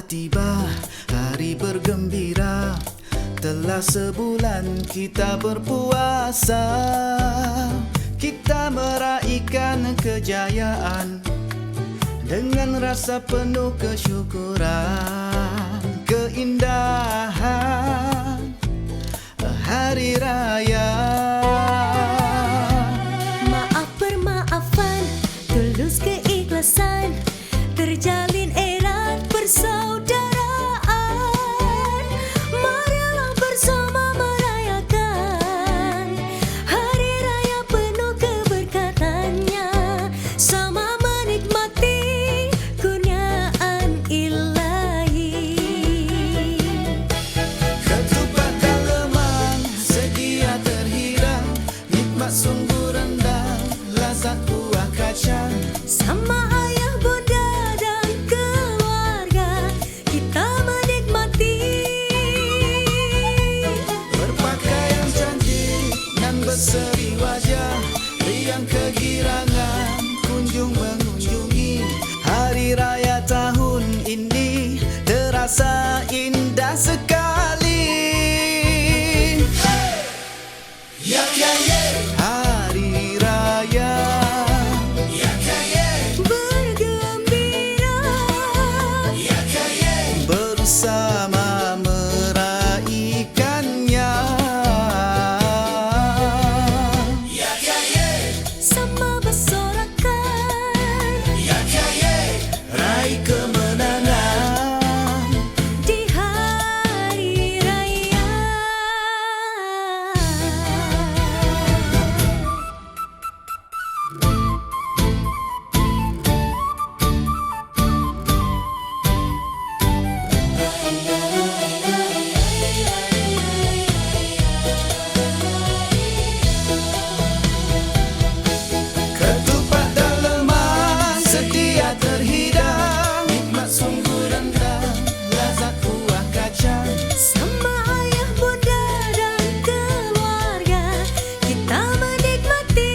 tiba hari bergembira. Telah sebulan kita berpuasa. Kita meraihkan kejayaan dengan rasa penuh kesyukuran. Keindahan hari raya. Maaf permaafan, tulus keikhlasan, terjalin erat persaudaraan. Marilah bersama merayakan hari raya penuh keberkatannya, sama menikmati kurniaan ilahi. Ketupat dan lemang sedia terhidang, nikmat sungguh rendang, lazat buah kacang. Sama ayah bunda dan keluarga kita menikmati. Berpakaian cantik dan berseri wajah, riang kegirangan kunjung mengunjungi. Hari raya tahun ini terasa indah sekali. Hari raya Bergembira bersama meraihkannya. sama bersorakan Raih kemenangan di hari raya. ketupat dan lemang sedia terhidang, nikmat sungguh rendang, lazat buah kacang. Sama ayah bunda dan keluarga kita menikmati.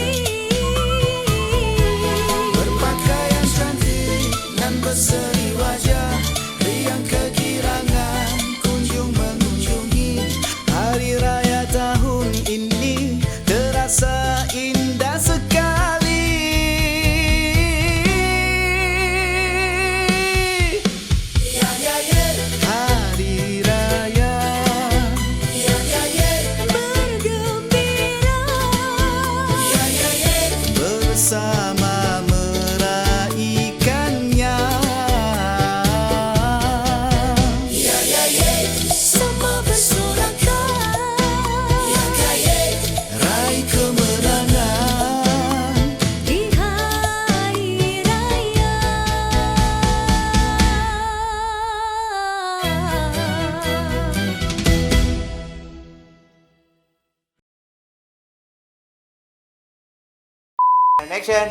Berpakaian cantik dan berseri wajah, riang kegirangan kunjung mengunjungi. Hari raya tahun ini terasa indah sekali. Hari raya Bergembira bersama meraihkannya. sama bersorakan Raih kemenangan di hari raya. Action.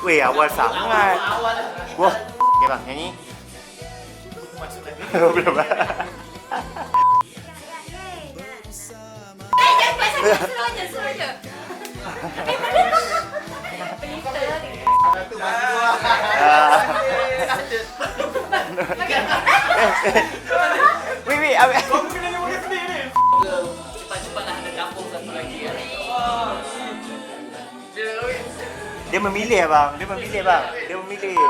Wih, awal sangat. Wah, oke bang, nyanyi. Belum. Suruh aja. Wih, abis. Cepat-cepatlah ada kampung satu lagi ya. Dia memilih bang, dia memilih.